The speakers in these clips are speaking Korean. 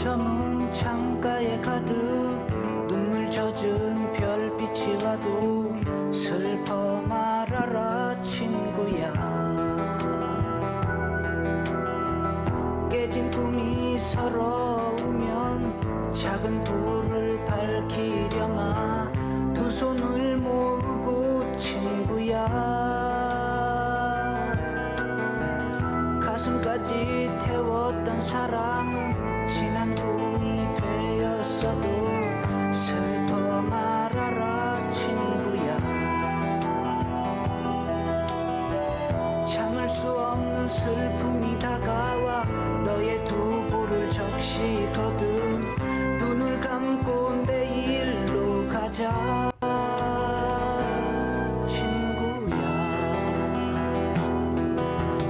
저문 창가에 가득 눈물 젖은 별빛이 와도 슬퍼 말아라 친구야. 깨진 꿈이 서러우면 작은 불을 밝히려마 두 손을 모으고 친구야. 가슴까지 태웠던 사랑은 지난 꿈이 되었어도 슬퍼 말아라 친구야. 참을 수 없는 슬픔이 다가와 너의 두 볼을 적시거든. 눈을 감고 내일로 가자 친구야.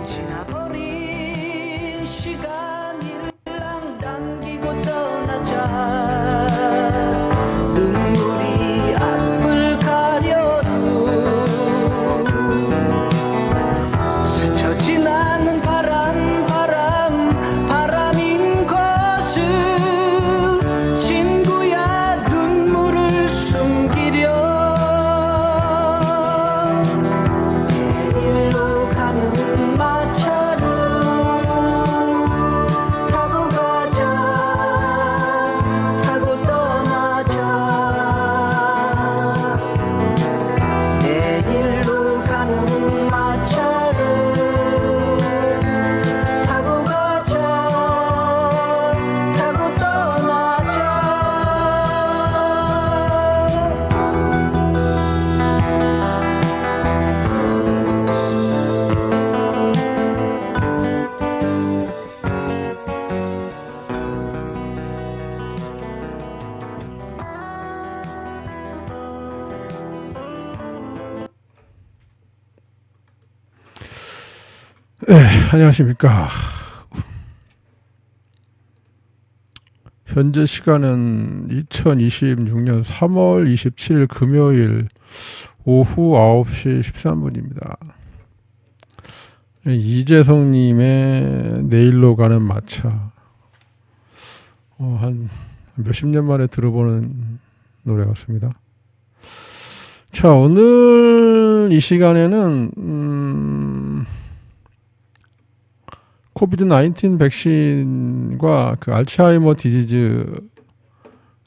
지나버린 시간 일랑 남기고 떠나자. 눈물이 앞을 가려도 스쳐 지나는 바람인 것을 친구야 눈물을 숨기려. 내일로 가는 마차를 타고 가자. 타고 떠나자. 내일로 가는 마차를 타고 가자. 타고 떠나자. 안녕하십니까. 현재 시간은 2026년 3월 27일 금요일 오후 9시 13분입니다. 이재성님의 내일로 가는 마차. 한 몇십 년 만에 들어보는 노래 같습니다. 자, 오늘 이 시간에는 코비드-19 백신과 그 알츠하이머 디지즈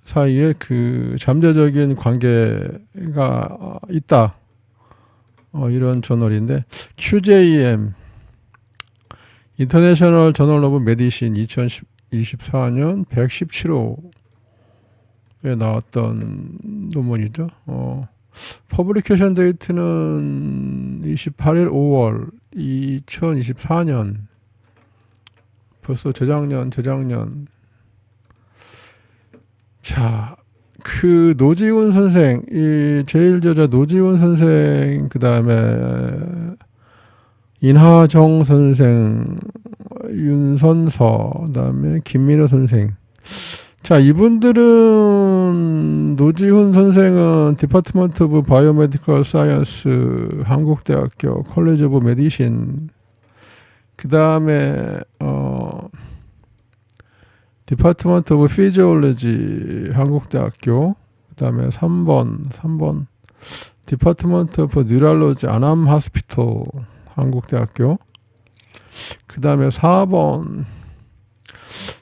사이에 그 잠재적인 관계가 있다. 이런 저널인데 QJM 인터내셔널 저널 오브 메디신 2024년 117호에 나왔던 논문이죠. 퍼블리케이션 데이트는 28일 5월 2024년. 벌써 재작년. 자, 그 노지훈 선생, 이 제1저자 노지훈 선생, 그 다음에 인하정 선생, 윤선서, 그 다음에 김민호 선생. 자, 이분들은 노지훈 선생은 디파트먼트 오브 바이오메디컬 사이언스 한국대학교 컬리지 오브 메디신, 그 다음에 디파트먼트 오브 피지올로지 한국대학교, 그 다음에 3번 디파트먼트 오브 뉴럴로지 안암 하스피털 한국대학교, 그 다음에 4번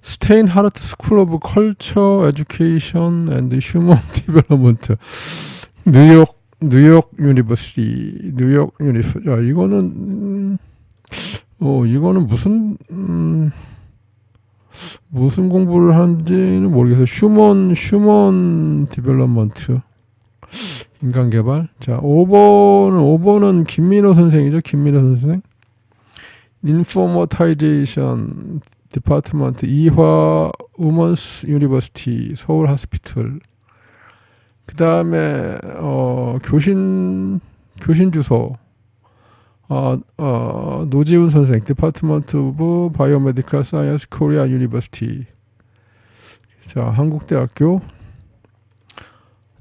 스테인 하르트 스쿨 오브 컬처 에듀케이션 앤드 휴먼 디벨롭먼트 뉴욕 유니버시티. 야, 이거는 무슨 공부를 하는지는 모르겠어요. 휴먼 디벨롭먼트, 인간 개발. 자, 5번은 김민호 선생이죠. 김민호 선생. 인포머타이제이션 디파트먼트 이화 우먼스 유니버시티 서울 하스피털. 그 다음에 교신 주소. 노지훈 선생, 디파트먼트 오브 바이오메디컬 사이언스 코리아 유니버시티. 자, 한국대학교.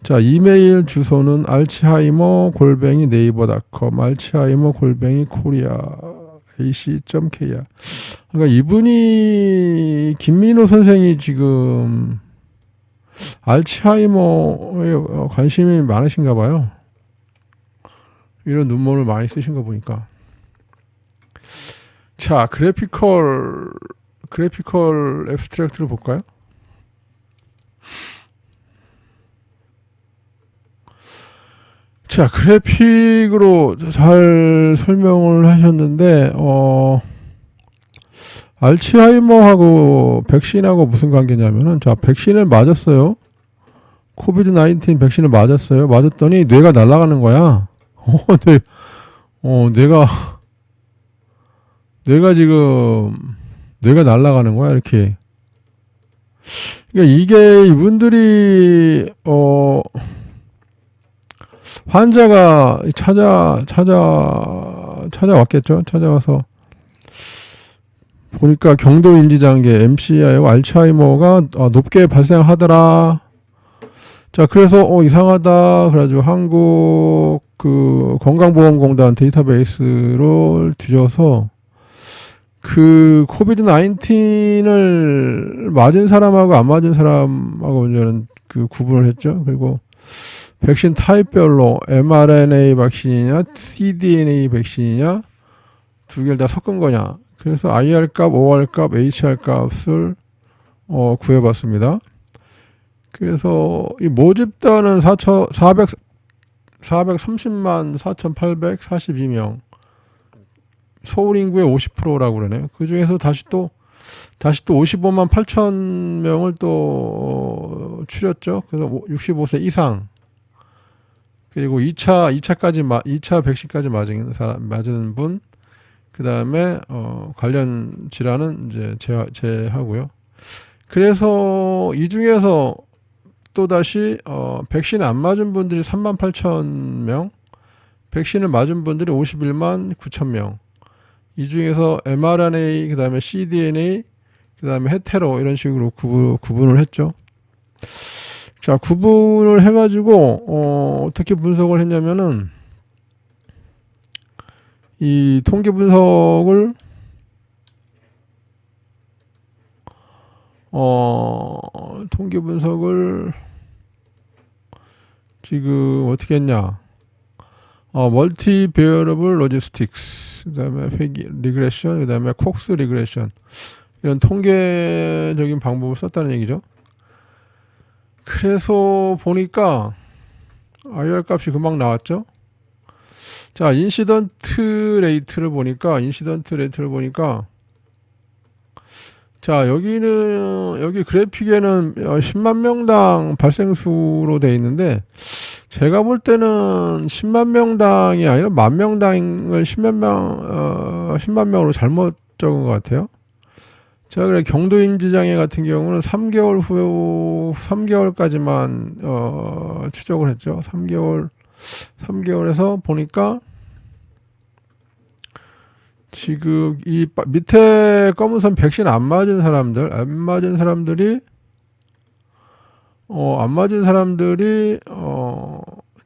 자, 이메일 주소는 알츠하이머 @ 네이버닷컴, 알츠하이머 @ 코리아에 ac.kr. 그러니까 이분이 김민호 선생이 지금 알츠하이머에 관심이 많으신가 봐요. 이런 논문을 많이 쓰신 거 보니까. 자, 그래피컬 앱스트랙트를 볼까요? 자, 그래픽으로 잘 설명을 하셨는데, 알츠하이머하고 백신하고 무슨 관계냐면은, 자, 백신을 맞았어요. 코비드 19 백신을 맞았어요. 맞았더니 뇌가 날아가는 거야. 뇌가 지금, 뇌가 날아가는 거야, 이렇게. 그러니까 이게 이분들이, 환자가 찾아왔겠죠. 찾아와서 보니까 경도인지장애, MCI하고 알츠하이머가 높게 발생하더라. 자, 그래서 이상하다. 그래가지고 한국 그 건강보험공단 데이터베이스를 뒤져서 그 코비드 19을 맞은 사람하고 안 맞은 사람하고 이제는 그 구분을 했죠. 그리고 백신 타입별로 mRNA 백신이냐, cDNA 백신이냐, 두 개를 다 섞은 거냐. 그래서 IR 값, OR 값, HR 값을 구해봤습니다. 그래서 이 모집단은 430만 4,842명. 서울 인구의 50%라고 그러네요. 그 중에서 다시 또 55만 8천 명을 또 추렸죠. 그래서 65세 이상. 그리고 2차 백신까지 맞은 분, 그 다음에, 관련 질환은 이제 제하고요. 그래서 이 중에서 또다시, 백신 안 맞은 분들이 3만 8천 명, 백신을 맞은 분들이 51만 9천 명. 이 중에서 mRNA, 그 다음에 cDNA, 그 다음에 헤테로, 이런 식으로 구분을 했죠. 자, 구분을 해가지고, 어떻게 분석을 했냐면은, 이 통계 분석을, 지금 어떻게 했냐. 멀티 베어러블 로지스틱스, 그 다음에 리그레션, 그 다음에 콕스 리그레션. 이런 통계적인 방법을 썼다는 얘기죠. 그래서 보니까 IR 값이 금방 나왔죠. 자, 인시던트 레이트를 보니까 자, 여기 그래픽에는 10만 명당 발생수로 돼 있는데, 제가 볼 때는 10만 명당이 아니라 만 명당을 10만 명으로 잘못 적은 것 같아요. 자, 그래 경도인지장애 같은 경우는 3개월 후 3개월까지만 추적을 했죠. 3개월에서 보니까 지금 이 밑에 검은선 백신 안 맞은 사람들이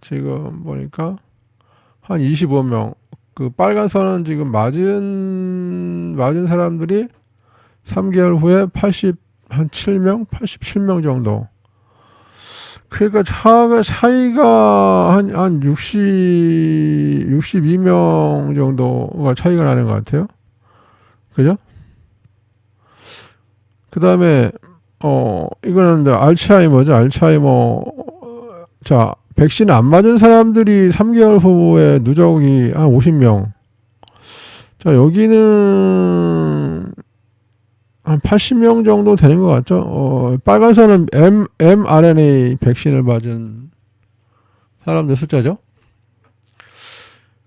지금 보니까 한 25명. 그 빨간 선은 지금 맞은 사람들이 3개월 후에 87명 정도. 그러니까 차이가 한 62명 정도가 차이가 나는 것 같아요. 그죠? 그 다음에, 이거는 알츠하이머죠. 알츠하이머. 자, 백신 안 맞은 사람들이 3개월 후에 누적이 한 50명. 자, 여기는 한 80명 정도 되는 것 같죠. 빨간 선은 mRNA 백신을 맞은 사람들 숫자죠.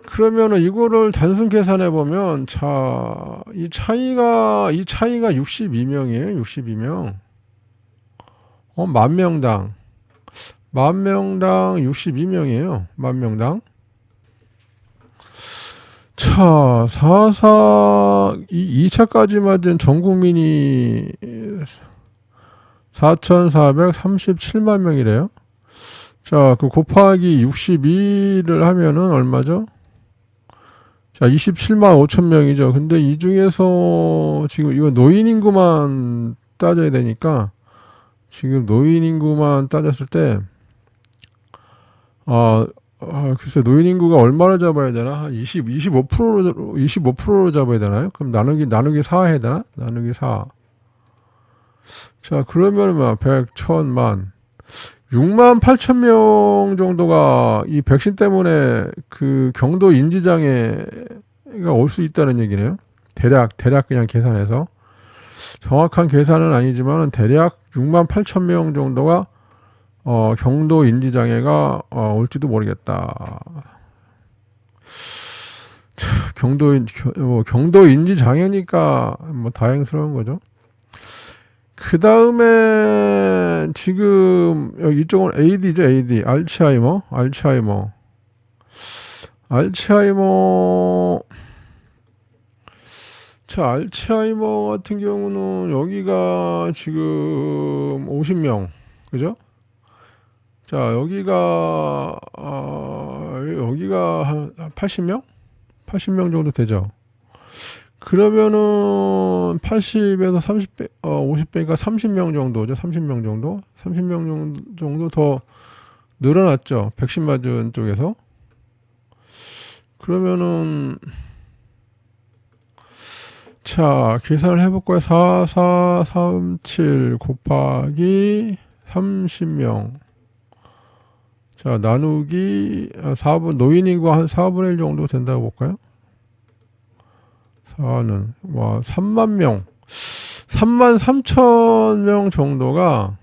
그러면은 이거를 단순 계산해 보면, 자, 이 차이가 62명이에요. 62명. 만 명당 62명이에요. 만 명당. 자, 2차까지 맞은 전 국민이 4,437만 명이래요. 자, 그 곱하기 62를 하면은 얼마죠? 자, 27만 5천 명이죠. 근데 이 중에서 지금 이거 노인 인구만 따져야 되니까 지금 노인 인구만 따졌을 때 글쎄 노인 인구가 얼마를 잡아야 되나? 한 25%로 잡아야 되나요? 그럼 나누기 4 해야 되나? 나누기 4. 자, 그러면 뭐 100, 1000만 6만 8천 명 정도가 이 백신 때문에 그 경도 인지 장애가 올 수 있다는 얘기네요. 대략 그냥 계산해서 정확한 계산은 아니지만 대략 6만 8천 명 정도가 경도 인지 장애가 올지도 모르겠다. 경도 인지 장애니까 뭐 다행스러운 거죠. 그 다음에 지금 여기 이쪽은 AD죠. AD 알츠하이머. 자, 알츠하이머 같은 경우는 여기가 지금 50명 그죠? 자, 여기가 한 80명? 80명 정도 되죠. 그러면은 80에서 30배, 50배가 30명 정도죠. 30명 정도 더 늘어났죠. 백신 맞은 쪽에서. 그러면은 자, 계산을 해볼 거예요. 4437 곱하기 30명. 자, 나누기 4분, 노인 인구가 한 4분의 1 정도 된다고 볼까요? 4는, 3만 명. 3만 3천 명 정도가,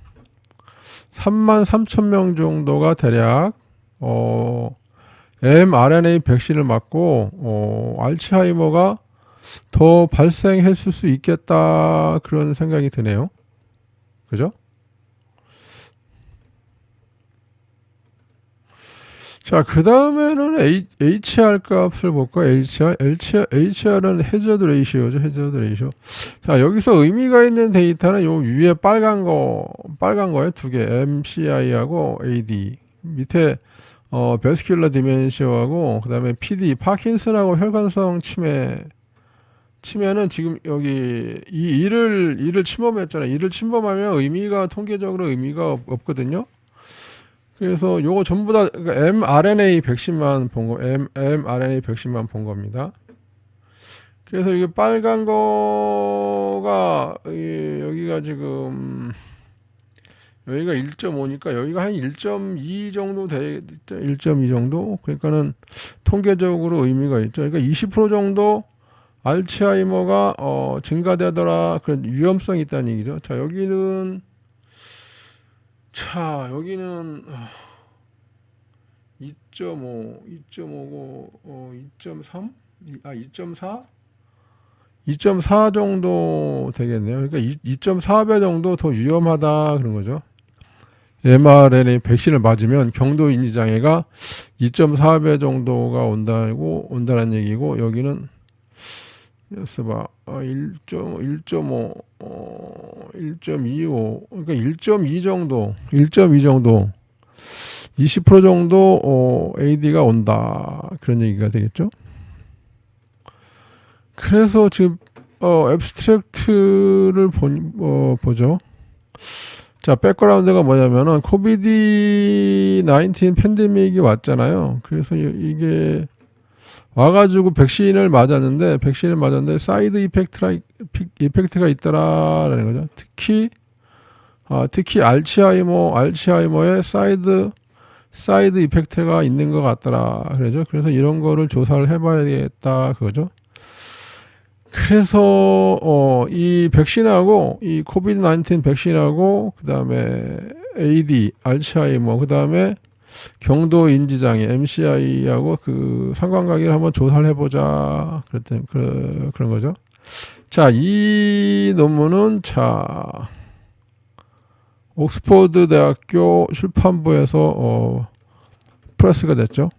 3만 3천 명 정도가 대략, mRNA 백신을 맞고, 알츠하이머가 더 발생했을 수 있겠다. 그런 생각이 드네요. 그죠? 자, 그 다음에는 HR 값을 볼까요? HR은 해저드 레이시오죠. 해저드 레이시오. 자, 여기서 의미가 있는 데이터는 요 위에 빨간 거에 두 개. MCI하고 AD. 밑에, 베스큘러 디멘시아하고, 그 다음에 PD, 파킨슨하고 혈관성 치매는 지금 여기, 이를 침범했잖아요. 이를 침범하면 통계적으로 의미가 없거든요. 그래서 요거 전부 다 mRNA 백신만 mRNA 백신만 본 겁니다. 그래서 이게 빨간 거가 여기가 지금 여기가 1.5니까 여기가 한 1.2 정도 1.2 정도. 그러니까는 통계적으로 의미가 있죠. 그러니까 20% 정도 알츠하이머가 증가되더라 그런 위험성이 있다는 얘기죠. 자, 여기는 2.5, 2.5고 2.3, 2.4, 2.4 정도 되겠네요. 그러니까 2.4배 정도 더 위험하다 그런 거죠. mRNA 백신을 맞으면 경도 인지 장애가 2.4배 정도가 온다는 얘기고 여기는 1.5, 1.25, 그러니까 1.2 정도, 20% 정도 AD가 온다 그런 얘기가 되겠죠. 그래서 지금 앱스트랙트를 보죠. 자, 백그라운드가 뭐냐면은 코비드-19 팬데믹이 왔잖아요. 그래서 이게 와가지고 백신을 맞았는데 사이드 이펙트가 있더라라는 거죠. 특히 알츠하이머의 사이드 이펙트가 있는 것 같더라 그러죠. 그래서 이런 거를 조사를 해봐야겠다 그거죠. 그래서 이 백신하고 이 코비드-19 백신하고 그 다음에 AD 알츠하이머 그 다음에 경도 인지장애 MCI하고 그 상관관계를 한번 조사를 해보자 그런 거죠. 자, 이 논문은 옥스퍼드 대학교 출판부에서 프레스가 됐죠.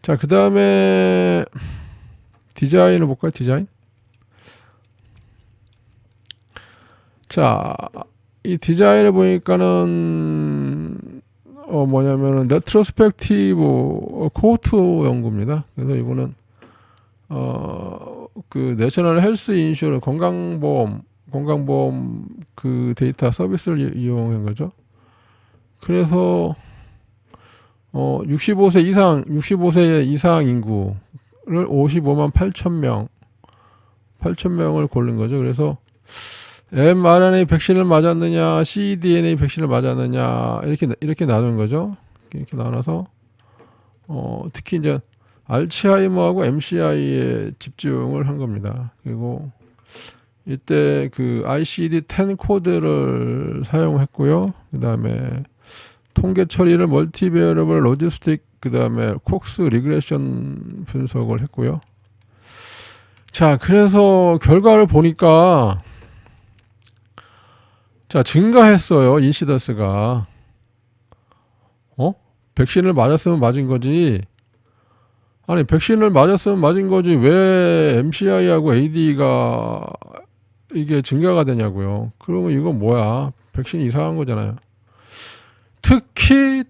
자, 그 다음에 디자인을 볼까요? 디자인. 자, 이 디자인을 보니까는 뭐냐면은 레트로스펙티브 코호트 연구입니다. 그래서 이거는 그 내셔널 헬스 인슈런 건강보험 그 데이터 서비스를 이용한 거죠. 그래서 65세 이상 인구를 55만 8천 명을 고른 거죠. 그래서 mRNA 백신을 맞았느냐, cDNA 백신을 맞았느냐 이렇게 나눈 거죠. 이렇게 나눠서 특히 이제 알츠하이머하고 MCI에 집중을 한 겁니다. 그리고 이때 그 ICD-10 코드를 사용했고요. 그 다음에 통계 처리를 멀티베어러블 로지스틱, 그 다음에 콕스 리그레션 분석을 했고요. 자, 그래서 결과를 보니까 자, 증가했어요. 인시던스가. 백신을 맞았으면 맞은 거지. 아니, 백신을 맞았으면 맞은 거지. 왜 MCI하고 AD가 이게 증가가 되냐고요. 그러면 이건 뭐야? 백신이 이상한 거잖아요. 특히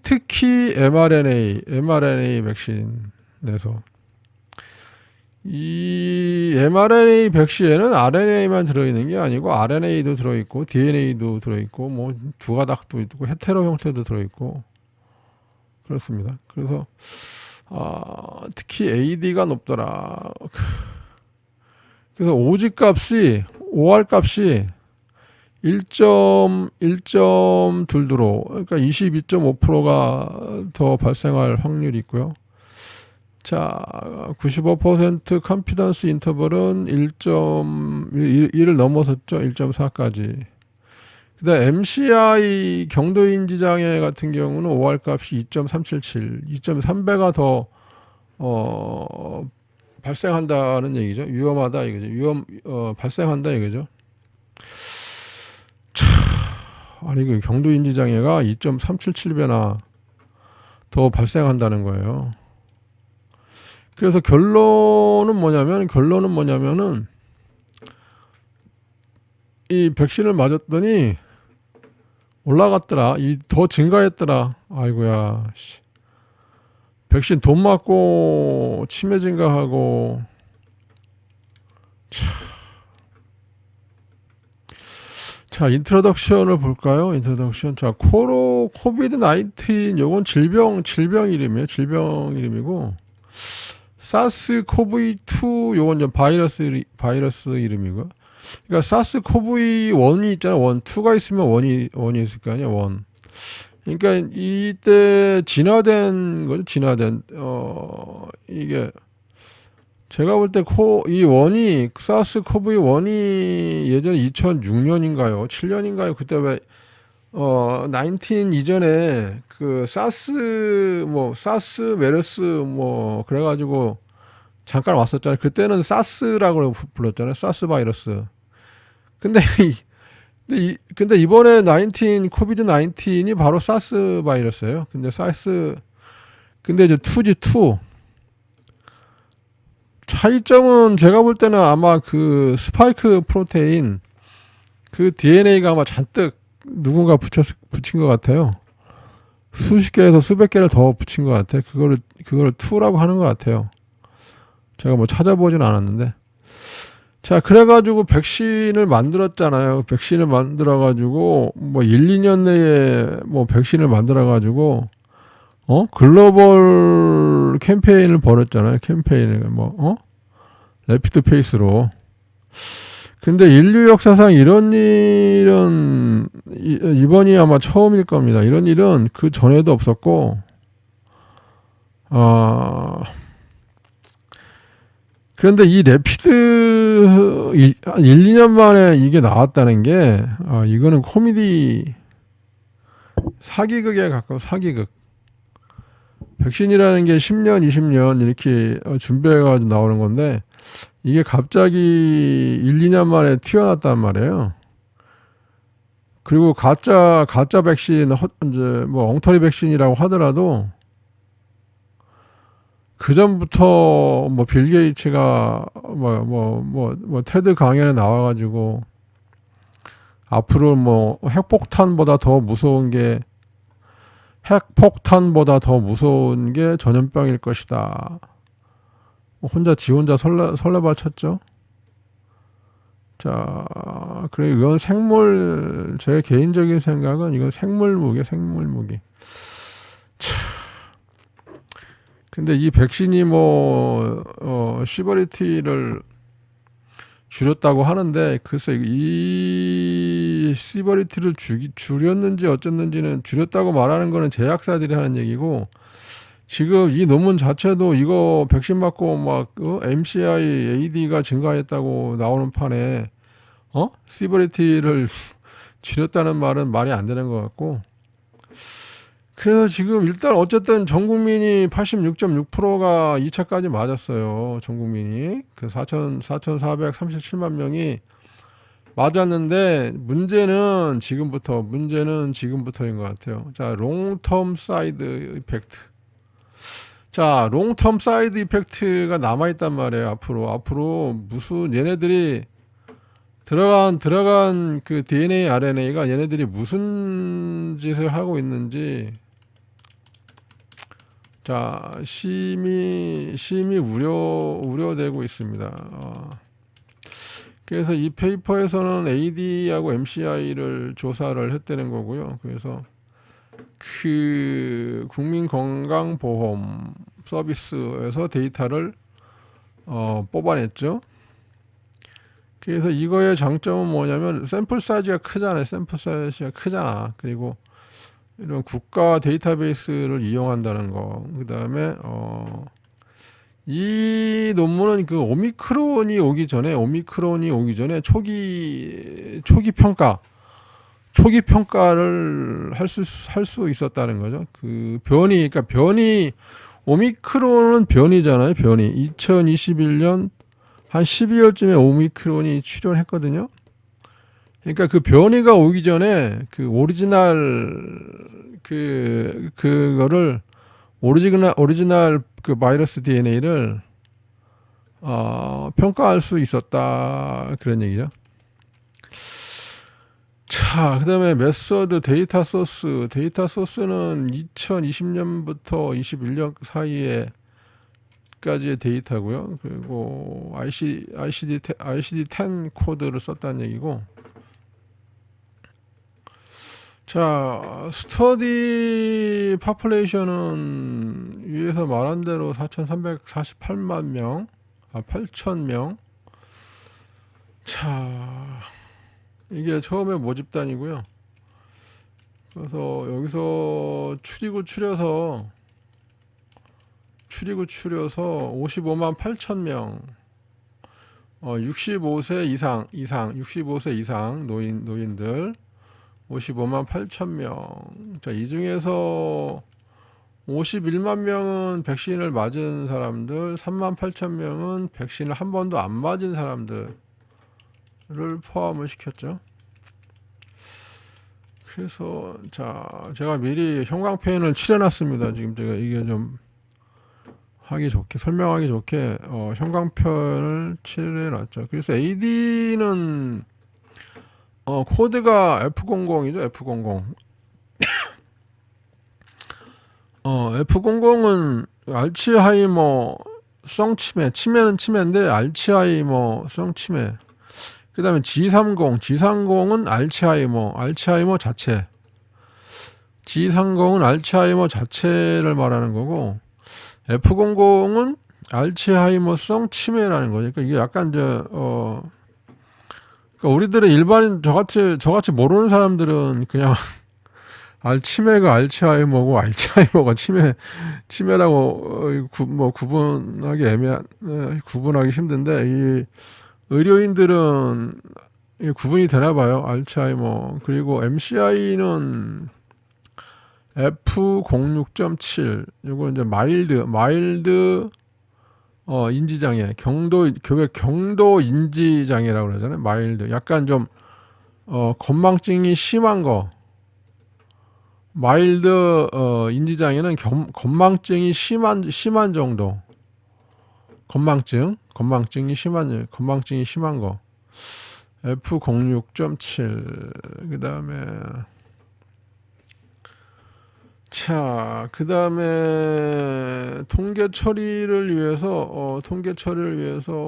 mRNA 백신에서 이 mRNA 백신에는 RNA만 들어있는 게 아니고 RNA도 들어있고 DNA도 들어있고 뭐 두 가닥도 있고 헤테로 형태도 들어있고 그렇습니다. 그래서 특히 AD가 높더라. 그래서 OR 값이 1.2도로 그러니까 22.5%가 더 발생할 확률이 있고요. 자, 95% 컨피던스 인터벌은 1을 넘어섰죠. 1.4까지. 그다음 MCI 경도인지 장애 같은 경우는 OR 값이 2.377, 2.3배가 더 발생한다는 얘기죠. 위험하다 이거죠. 발생한다 이거죠. 아니 그 경도인지 장애가 2.377배나 더 발생한다는 거예요. 그래서 결론은 뭐냐면은 이 백신을 맞았더니 올라갔더라. 더 증가했더라. 아이고야. 백신 돈 맞고 치매 증가하고. 자, 인트로덕션을 볼까요? 인트로덕션. 자, 코비드 19 요건 질병 이름이에요. 질병 이름이고. 사스코브이2 요건 좀 바이러스 이름이고. 그러니까 사스코브이1이 있잖아요. 2가 있으면 1이 있을 거 아니에요. 1. 그러니까 이때 진화된 거죠. 이게 제가 볼 때 이 사스코브이1이 예전에 2006년인가요? 7년인가요? 그때 왜 19 이전에 그 사스 메르스 그래가지고 잠깐 왔었잖아요. 그때는 사스라고 불렀잖아요. 사스 바이러스. 근데 이번에 코비드 19이 바로 사스 바이러스예요. 근데 이제 2G2 차이점은 제가 볼 때는 아마 그 스파이크 프로테인 그 DNA가 아마 잔뜩 누군가 붙인 것 같아요. 수십 개에서 수백 개를 더 붙인 것 같아요. 그거를 2라고 하는 것 같아요. 제가 뭐 찾아보진 않았는데. 자, 그래가지고 백신을 만들었잖아요. 백신을 만들어가지고, 1, 2년 내에 백신을 만들어가지고, 글로벌 캠페인을 벌였잖아요. 래피드 페이스로. 근데 인류 역사상 이런 일은, 이번이 아마 처음일 겁니다. 이런 일은 그 전에도 없었고, 그런데 이 래피드 1, 2년 만에 이게 나왔다는 게 이거는 코미디 사기극에 가까워. 사기극. 백신이라는 게 10년 20년 이렇게 준비해가지고 나오는 건데 이게 갑자기 1, 2년 만에 튀어났단 말이에요. 그리고 가짜 백신 이제 엉터리 백신이라고 하더라도 그 전부터 빌 게이츠가 테드 강연에 나와가지고 앞으로 핵폭탄보다 더 무서운 게 핵폭탄보다 더 무서운 게 전염병일 것이다. 지 혼자 설레발 쳤죠. 자, 그래 이건 제 개인적인 생각은 이건 생물무기. 근데 이 백신이 시버리티를 줄였다고 하는데 글쎄 이 시버리티를 줄였는지 어쨌는지는 줄였다고 말하는 거는 제약사들이 하는 얘기고 지금 이 논문 자체도 이거 백신 맞고 MCI, AD가 증가했다고 나오는 판에 시버리티를 줄였다는 말은 말이 안 되는 것 같고 그래서 지금 일단 어쨌든 전 국민이 86.6%가 2차까지 맞았어요. 전 국민이 그 4,437만 명이 맞았는데 문제는 지금부터인 것 같아요. 자, 롱텀 사이드 이펙트. 자, 롱텀 사이드 이펙트가 남아있단 말이에요. 앞으로 무슨 얘네들이 들어간 그 DNA, RNA가 얘네들이 무슨 짓을 하고 있는지 자, 심히 우려되고 있습니다. 그래서 이 페이퍼에서는 AD하고 MCI를 조사를 했다는 거고요. 그래서 그 국민건강보험 서비스에서 데이터를 뽑아냈죠. 그래서 이거의 장점은 뭐냐면 샘플 사이즈가 크잖아. 그리고 이런 국가 데이터베이스를 이용한다는 거. 그 다음에 이 논문은 그 오미크론이 오기 전에 초기 평가를 할 수 있었다는 거죠. 그 그러니까 오미크론은 변이잖아요. 2021년 한 12월쯤에 오미크론이 출현했거든요. 그러니까 그 변이가 오기 전에 그 오리지널 그 바이러스 DNA를 평가할 수 있었다 그런 얘기죠. 자, 그다음에 메서드 데이터 소스는 2020년부터 21년 사이에까지의 데이터고요. 그리고 ICD-10 코드를 썼다는 얘기고. 자, 스터디 파퓰레이션은 위에서 말한 대로 4,348만 명, 8,000명. 자, 이게 처음에 모집단이고요. 그래서 여기서 추려서 55만 8천 명, 65세 이상 노인들 55만 8천 명. 자, 이 중에서 51만 명은 백신을 맞은 사람들, 3만 8천 명은 백신을 한 번도 안 맞은 사람들을 포함을 시켰죠. 그래서 자, 제가 미리 형광펜을 칠해놨습니다. 지금 제가 이게 좀 설명하기 좋게 형광펜을 칠해놨죠. 그래서 AD는 코드가 F00이죠. F00. F00은 알츠하이머성 치매는 치매인데 알츠하이머성 치매. 그 다음에 G30은 알츠하이머 자체. G30은 알츠하이머 자체를 말하는 거고, F00은 알츠하이머성 치매라는 거죠. 그러니까 이게 약간 그러니까 우리들의 일반인 저같이 모르는 사람들은 그냥 치매가 알츠하이머고 알츠하이머가 치매라고 구분하기 힘든데 이 의료인들은 구분이 되나 봐요. 알츠하이머. 그리고 MCI는 F06.7. 이거 이제 마일드 인지장애, 경도 인지장애라고 그러잖아요. 마일드. 약간 좀 건망증이 심한 거. 마일드 인지장애는 건망증이 심한 정도. 건망증이 심한 거. F06.7. 그다음에 자, 그 다음에 통계 처리를 위해서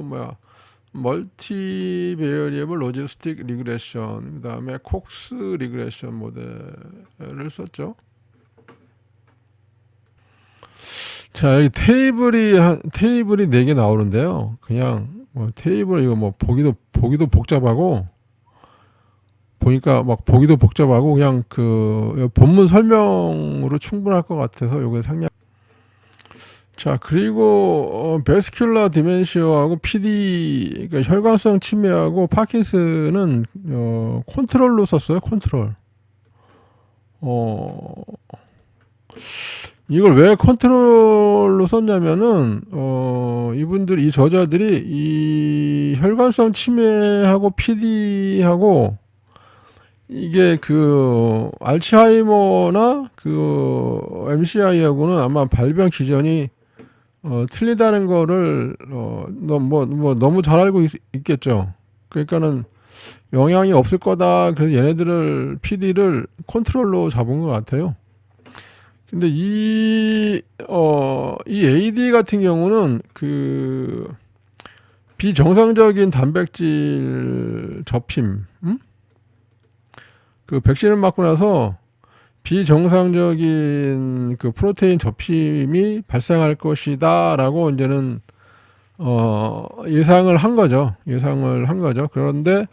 뭐야? 멀티 베어리에블 로지스틱 리그레션, 그 다음에 콕스 리그레션 모델을 썼죠. 자, 여기 테이블이 4개 나오는데요. 그냥 뭐 테이블 이거 뭐 보기도 복잡하고, 보니까 막 보기도 복잡하고 그냥 그 본문 설명으로 충분할 것 같아서 요게 상량. 자, 그리고 베스큘라 디멘시아하고 PD, 그러니까 혈관성 치매하고 파킨슨은 컨트롤로 썼어요. 컨트롤. 이걸 왜 컨트롤로 썼냐면은 이 저자들이 이 혈관성 치매하고 PD하고 이게 그 알츠하이머나 그 MCI하고는 아마 발병 기전이 틀리다는 거를 너무 잘 알고 있겠죠. 그러니까는 영향이 없을 거다. 그래서 얘네들을 PD를 컨트롤로 잡은 것 같아요. 근데 이 AD 같은 경우는 그 비정상적인 단백질 접힘, 그 백신을 맞고 나서 비정상적인 그 프로테인 접힘이 발생할 것이다라고 이제는 예상을 한 거죠. 그런데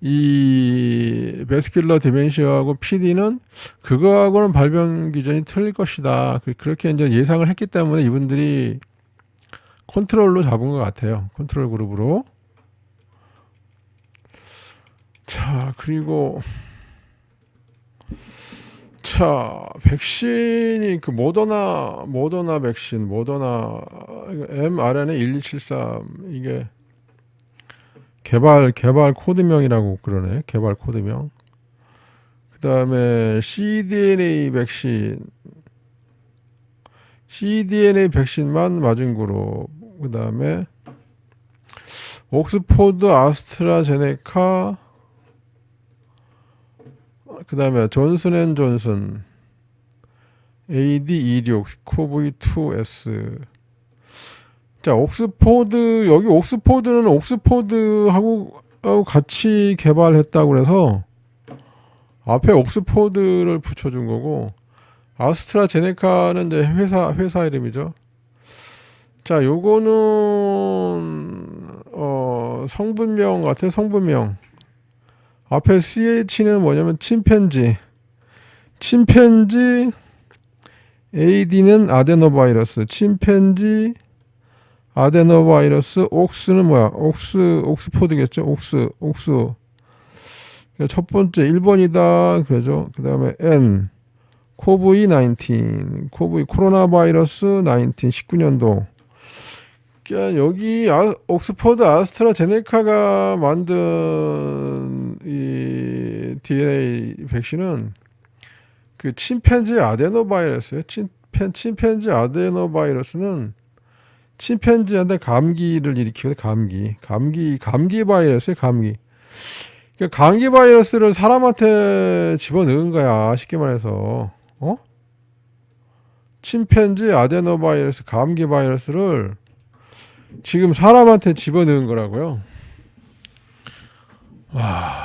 이 베스큘러 디멘시아하고 PD는 그거하고는 발병 기전이 틀릴 것이다. 그렇게 이제 예상을 했기 때문에 이분들이 컨트롤로 잡은 것 같아요. 컨트롤 그룹으로. 자, 그리고 백신이 그 모더나 백신, mRNA 1273 이게 개발 코드명이라고 그러네. 개발 코드명. 그 다음에 cDNA 백신만 맞은 그룹. 그 다음에 옥스포드 아스트라제네카, 그 다음에 존슨앤존슨 AD26 코브이2S. 자, 여기 옥스포드는 옥스포드하고 같이 개발했다고 그래서 앞에 옥스포드를 붙여준 거고, 아스트라제네카는 이제 회사 이름이죠. 자, 요거는 성분명 같아요. 성분명. 앞에 CH는 뭐냐면 침팬지, AD는 아데노바이러스, 침팬지 아데노바이러스, 옥스는 뭐야? 옥스포드겠죠? 옥스. 첫 번째 1번이다. 그러죠. 그 다음에 N, 코브이 코로나 바이러스 19년도. 그러니까 여기 옥스퍼드 아스트라제네카가 만든 이 DNA 백신은 그 침팬지 아데노바이러스예요. 침팬지 아데노바이러스는 침팬지한테 감기를 일으키거든요. 감기 바이러스예요. 감기. 그러니까 감기 바이러스를 사람한테 집어넣은 거야. 쉽게 말해서. 침팬지 아데노바이러스, 감기 바이러스를 지금 사람한테 집어넣은 거라고요. 와,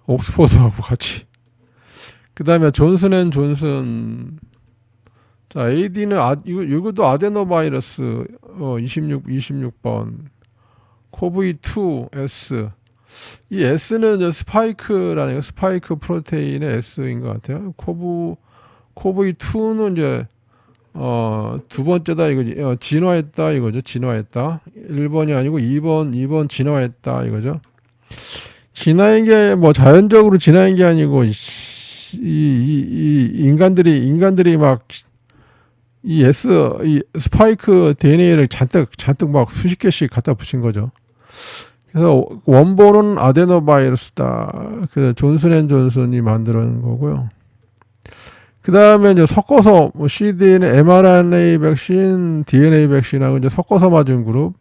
옥스포드하고 같이. 그 다음에 존슨앤존슨. 자, AD는 이것도 아데노바이러스 26번 코브이2S. 이 S는 이제 스파이크라는 스파이크 프로테인의 S인 것 같아요. 코브이2는 이제 두 번째다 이거지. 진화했다 이거죠. 진화했다. 1번이 아니고 2번 진화했다 이거죠. 진화한 게 뭐 자연적으로 진화한 게 아니고 이 인간들이 막 이 스파이크 DNA를 잔뜩 막 수십 개씩 갖다 붙인 거죠. 그래서 원본은 아데노바이러스다. 그래서 존슨앤존슨이 만드는 거고요. 그 다음에 이제 섞어서 뭐 cDNA, mRNA 백신, DNA 백신하고 이제 섞어서 맞은 그룹.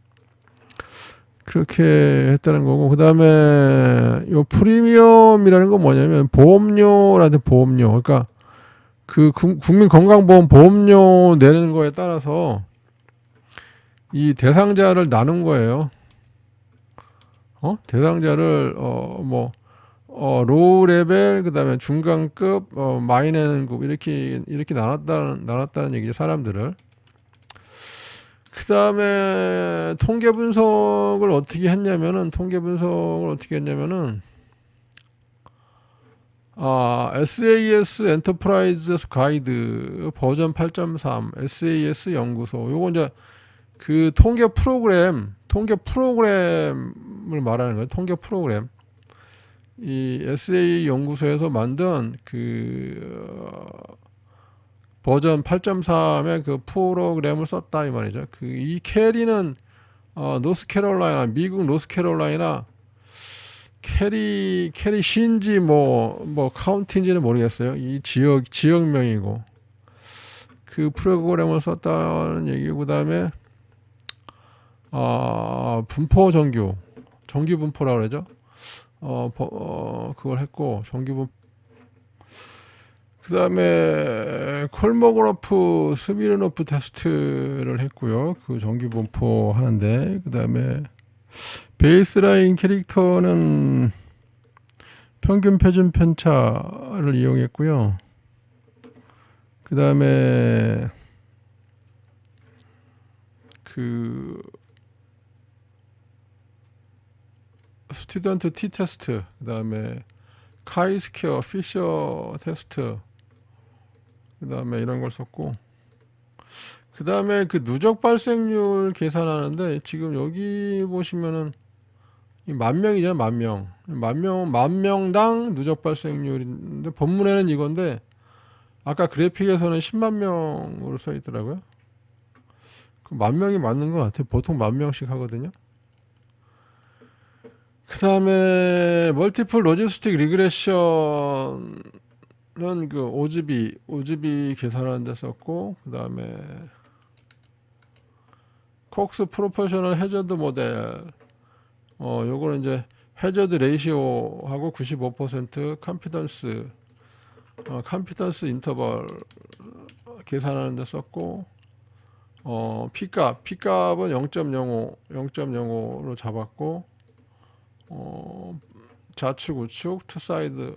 그렇게 했다는 거고. 그 다음에 요 프리미엄이라는 건 뭐냐면 보험료라는 보험료. 그러니까 그 국민건강보험 보험료 내는 거에 따라서 이 대상자를 나눈 거예요. 대상자를 로우 레벨, 그다음에 중간급, 마이너급 이렇게 나눴다는 얘기죠, 사람들을. 그다음에 통계 분석을 어떻게 했냐면은 SAS 엔터프라이즈 가이드 버전 8.3 SAS 연구소, 요거 이제 그 통계 프로그램을 말하는 거예요. 통계 프로그램. 이 SA 연구소에서 만든 버전 8.3의 그 프로그램을 썼다 이 말이죠. 이 캐리는 노스캐롤라이나, 미국 노스캐롤라이나 캐리시인지 뭐 카운티인지는 모르겠어요. 이 지역명이고 그 프로그램을 썼다는 얘기고, 그다음에 분포 정규 분포라고 그러죠. 그걸 했고, 정규 분포. 그다음에 콜모그래프 스미르노프 테스트를 했고요. 그 정규 분포 하는데, 그다음에 베이스라인 캐릭터는 평균 표준 편차를 이용했고요. 그다음에 스튜던트 T 테스트, 그다음에 카이 스퀘어 피셔 테스트, 그다음에 이런 걸 썼고, 그다음에 그 누적 발생률 계산하는데, 지금 여기 보시면은 이 만 명이잖아요. 만 명당 누적 발생률인데, 본문에는 이건데 아까 그래픽에서는 10만 명으로 써 있더라고요. 그 만 명이 맞는 것 같아요. 보통 만 명씩 하거든요. 그 다음에 멀티플 로지스틱 리그레션은 그 오즈비 계산하는 데 썼고, 그 다음에 콕스 프로포셔널 해저드 모델, 요거는 이제 해저드 레이시오하고 95% 컴피던스 인터벌 계산하는 데 썼고, P값은 0.05로 잡았고, 좌측 우측 투사이드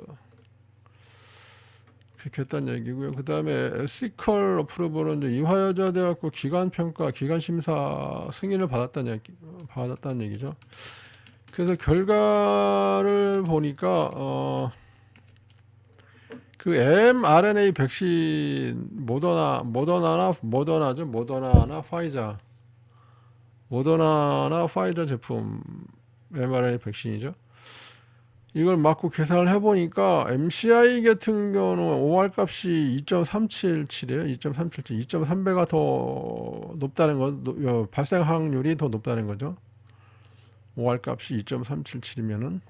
그렇게 했다는 얘기고요. 그 다음에 에시컬 어프로벌은 이제 이화여자대학교 기간평가 기간심사 승인을 받았다는 얘기죠. 그래서 결과를 보니까 그 mRNA 백신 모더나나 파이자 제품 mRNA 백신이죠. 이걸 맞고 계산을 해보니까 MCI 같은 경우는 OR 값이 2.377이에요. 2.3배가 더 높다는 거, 발생 확률이 더 높다는 거죠. OR 값이 2.377이면은.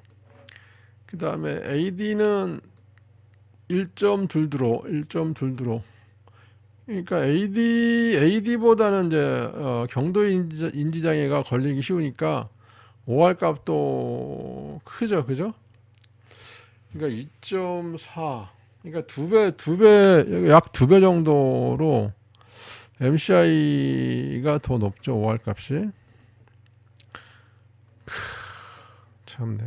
그 다음에 AD는 1.2드로. 그러니까 AD보다는 이제 경도 인지 장애가 걸리기 쉬우니까 OR 값도 크죠, 그죠? 그러니까 2.4, 그러니까 약 2배 정도로 MCI가 더 높죠, OR 값이. 참네.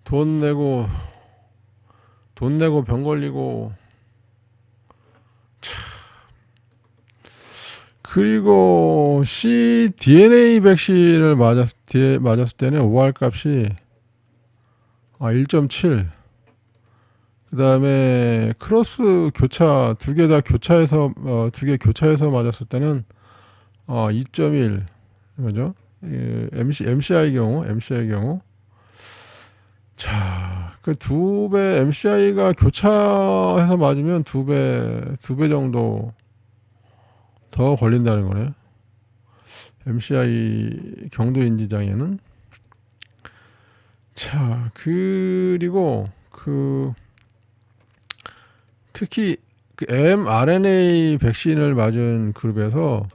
돈 내고 병 걸리고. 그리고 cDNA 백신을 맞았을 때는 OR 값이 1.7. 그 다음에 크로스 교차 두 개 교차해서 맞았을 때는 2.1. 그죠? MCI 경우. 자, 그 2배 MCI가 교차해서 맞으면 2배 정도 더 걸린다는 거네. MCI 경도 인지 장애는. 자, 그리고 특히 mRNA 백신을 맞은 그룹에서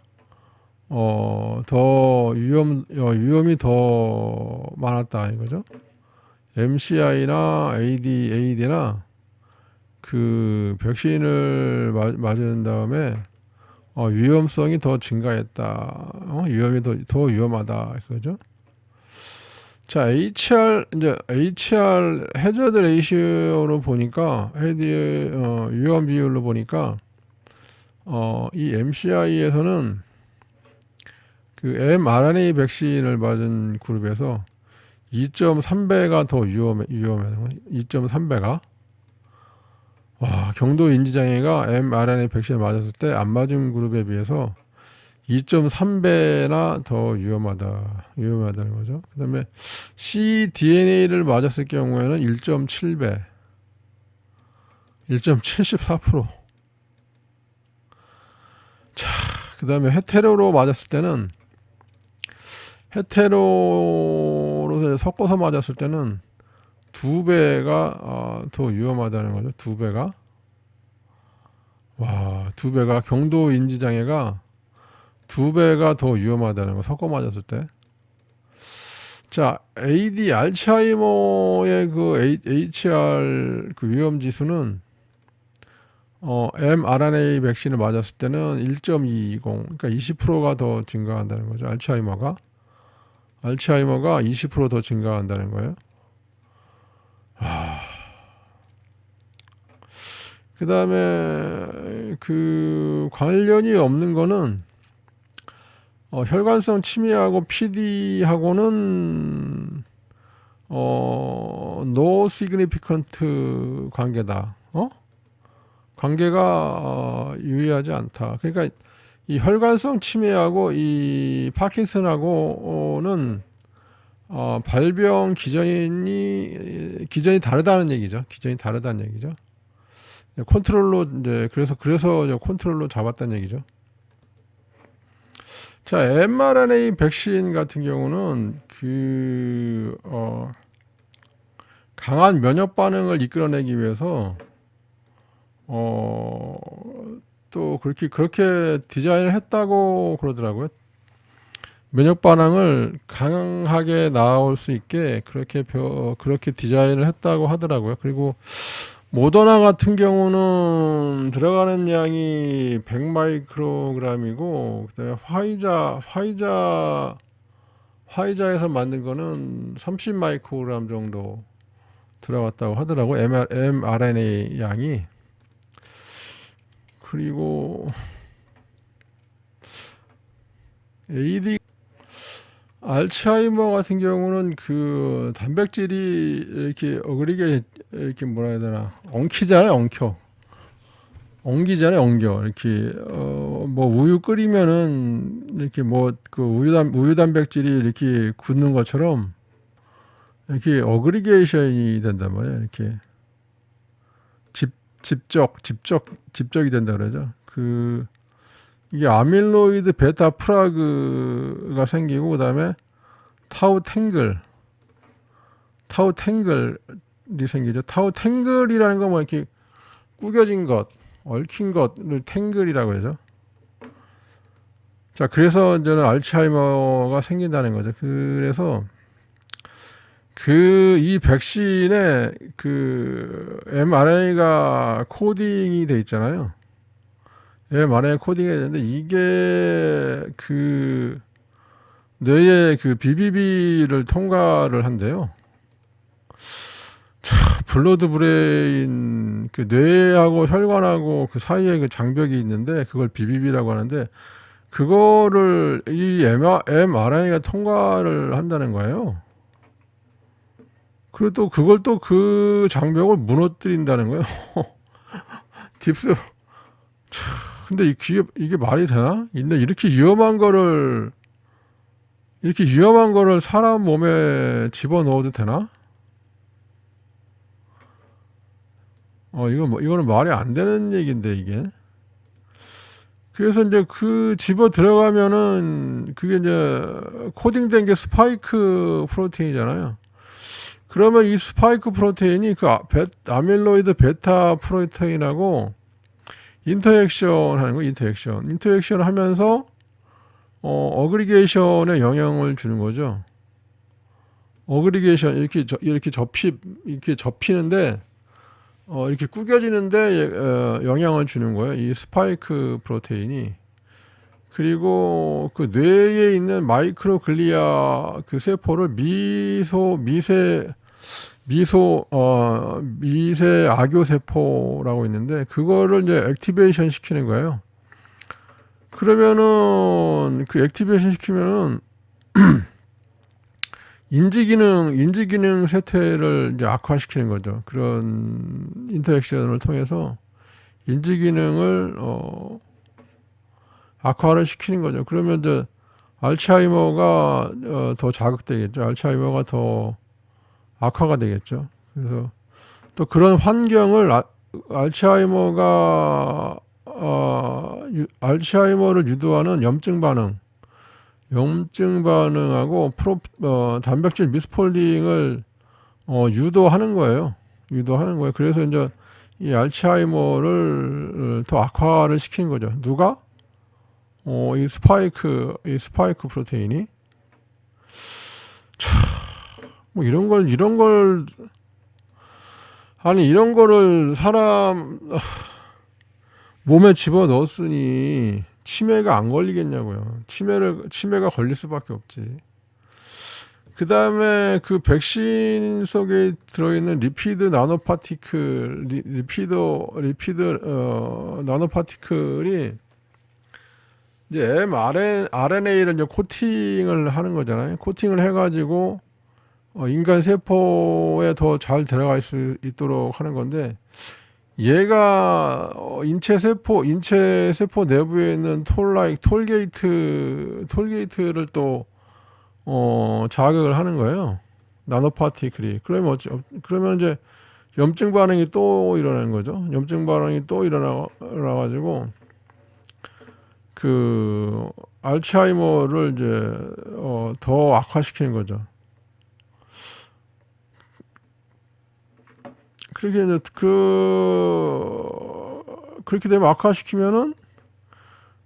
더 위험이 더 많았다 이거죠. MCI나 AD나 그 백신을 맞은 다음에 위험성이 더 증가했다. 위험이 더 위험하다. 그거죠. 자, HR 해저드 레이시오로 보니까 위험 비율로 보니까 이 MCI에서는 그 mRNA 백신을 맞은 그룹에서 2.3배가 더 위험해 2.3배가. 와, 경도 인지장애가 mRNA 백신을 맞았을 때 안 맞은 그룹에 비해서 2.3배나 더 위험하다는 거죠. 그 다음에 cDNA를 맞았을 경우에는 1.7배, 1.74%. 자, 그 다음에 헤테로로 맞았을 때는, 헤테로로 섞어서 맞았을 때는 2배가 더 위험하다는 거죠. 2배가. 와, 2배가 경도 인지장애가 2배가 더 위험하다는 거, 섞어 맞았을 때. 자, AD 알츠하이머의 그 HR 그 위험 지수는 mRNA 백신을 맞았을 때는 1.220, 그러니까 20%가 더 증가한다는 거죠. 알츠하이머가 20% 더 증가한다는 거예요. 그 다음에 그 관련이 없는 거는 혈관성 침해하고 PD하고는 no significant 관계다. 관계가 유의하지 않다. 그러니까 이 혈관성 침해하고 이 파킨슨하고는 발병 기전이 다르다는 얘기죠. 컨트롤로 이제 그래서 컨트롤로 잡았다는 얘기죠. 자, mRNA 백신 같은 경우는 강한 면역 반응을 이끌어내기 위해서 또 그렇게 디자인을 했다고 그러더라고요. 면역 반응을 강하게 나올 수 있게 그렇게 디자인을 했다고 하더라고요. 그리고 모더나 같은 경우는 들어가는 양이 100마이크로그램이고, 그다음에 화이자에서 만든 거는 30마이크로그램 정도 들어갔다고 하더라고요. mRNA 양이. 그리고 AD 알츠하이머 같은 경우는 그 단백질이 이렇게 어그리게 이렇게 뭐라 해야 되나, 엉키잖아요. 엉겨. 이렇게 뭐 우유 끓이면은 이렇게 뭐 그 우유 단백질이 이렇게 굳는 것처럼 이렇게 어그리게이션이 된단 말이에요. 이렇게 집적이 된다 그러죠. 이게 아밀로이드 베타 프라그가 생기고, 그다음에 타우 탱글이 생기죠. 타우 탱글이라는 건 뭐 이렇게 구겨진 것, 얽힌 것을 탱글이라고 하죠. 자, 그래서 이제는 알츠하이머가 생긴다는 거죠. 그래서 이 백신에 mRNA가 코딩이 돼 있잖아요. mRNA 코딩이 되는데 이게 뇌의 BBB를 통과를 한대요. 블러드 브레인 뇌하고 혈관하고 그 사이에 그 장벽이 있는데 그걸 BBB라고 하는데, 그거를 이 mRNA가 통과를 한다는 거예요. 그리고 또 그걸 또 그 장벽을 무너뜨린다는 거예요. 딥스. 근데 이게 말이 되나? 근데 이렇게 위험한 거를 사람 몸에 집어넣어도 되나? 이거는 말이 안 되는 얘기인데, 이게. 그래서 이제 집어 들어가면은 그게 이제 코딩된 게 스파이크 프로테인이잖아요. 그러면 이 스파이크 프로테인이 아밀로이드 베타 프로테인하고 인터액션 하는 거, 인터액션 하면서 어그리게이션에 영향을 주는 거죠. 어그리게이션 이렇게 접히는데 이렇게 구겨지는데 영향을 주는 거예요. 이 스파이크 프로테인이. 그리고 그 뇌에 있는 마이크로글리아 그 세포를 미세 악교 세포라고 있는데 그거를 이제 액티베이션 시키는 거예요. 그러면은 그 액티베이션 시키면은 인지기능 세태를 이제 악화시키는 거죠. 그런 인터액션을 통해서 인지기능을 악화를 시키는 거죠. 그러면 이제 알츠하이머가 더 자극되겠죠. 알츠하이머가 더 악화가 되겠죠. 그래서 또 그런 환경을 알츠하이머를 유도하는 염증 반응하고 단백질 미스폴딩을 유도하는 거예요. 그래서 이제 이 알츠하이머를 더 악화를 시키는 거죠. 누가? 이 스파이크 프로테인이. 뭐 이런 거를 사람 몸에 집어 넣었으니 치매가 안 걸리겠냐고요. 치매가 걸릴 수밖에 없지. 그 다음에 그 백신 속에 들어있는 리피드 나노파티클이 이제 mRNA를 이제 코팅을 하는 거잖아요. 코팅을 해가지고 인간 세포에 더 잘 들어갈 수 있도록 하는 건데, 얘가 인체 세포 내부에 있는 톨게이트를 또 자극을 하는 거예요. 나노파티클이. 그러면 이제 염증 반응이 또 일어나는 거죠. 염증 반응이 또 일어나 가지고 그 알츠하이머를 이제 더 악화시키는 거죠. 그렇게 이제 그렇게 되면 악화시키면은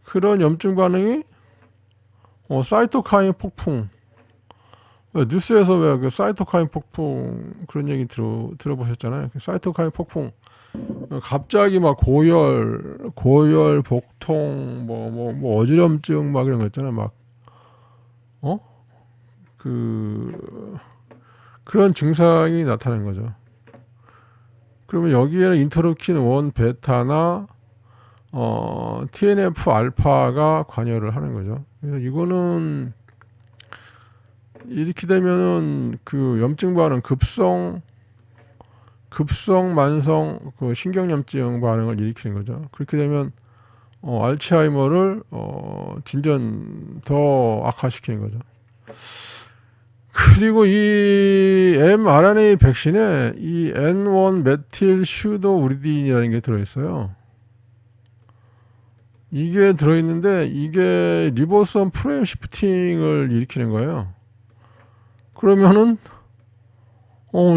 그런 염증 반응이 사이토카인 폭풍. 뉴스에서 왜 그 사이토카인 폭풍 그런 얘기 들어보셨잖아요. 사이토카인 폭풍. 갑자기 막 고열, 복통, 뭐 어지럼증 막 이런 거 있잖아. 막 그런 증상이 나타나는 거죠. 그러면 여기에는 인터루킨 1 베타나 TNF 알파가 관여를 하는 거죠. 그래서 이거는 이렇게 되면은 그 염증 반응 급성 만성 그 신경염증 반응을 일으키는 거죠. 그렇게 되면 알츠하이머를 진전 더 악화시키는 거죠. 그리고 이 mRNA 백신에 이 N1 메틸 슈도우리딘이라는 게 들어있어요. 이게 들어있는데 이게 리보솜 프레임 시프팅을 일으키는 거예요. 그러면은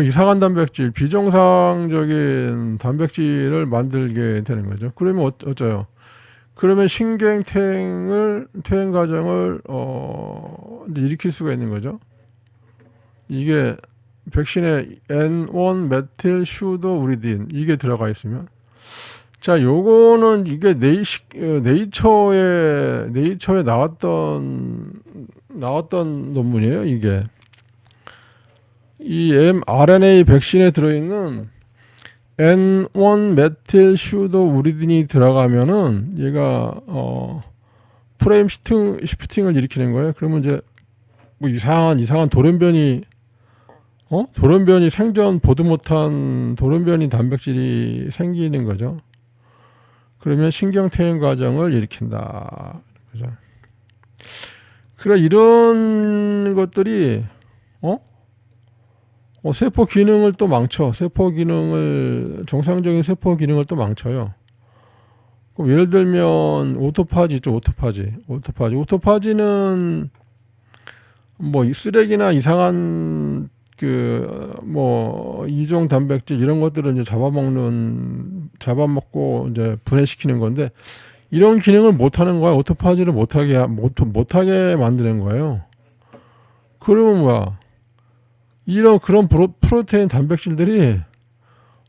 이상한 단백질, 비정상적인 단백질을 만들게 되는 거죠. 그러면 어쩌요? 그러면 신경퇴행 과정을 이제 일으킬 수가 있는 거죠. 이게 백신에 N1 메틸 슈도우리딘 이게 들어가 있으면, 자, 요거는 이게 네이처에 나왔던 논문이에요. 이게 이 mRNA 백신에 들어있는 N1 메틸 슈도우리딘이 들어가면은 얘가 프레임 시프팅을 일으키는 거예요. 그러면 이제 뭐 이상한 돌연변이 생전 보도 못한 돌연변이 단백질이 생기는 거죠. 그러면 신경퇴행 과정을 일으킨다. 그죠? 그래, 이런 것들이 세포 기능을 또 망쳐. 정상적인 세포 기능을 또 망쳐요. 그럼 예를 들면 오토파지 있죠. 오토파지는 뭐 쓰레기나 이상한 이종 단백질 이런 것들을 이제 잡아먹고 이제 분해시키는 건데, 이런 기능을 못하는 거야. 오토파지를 못하게 만드는 거예요. 그러면 뭐야? 그런 프로테인 단백질들이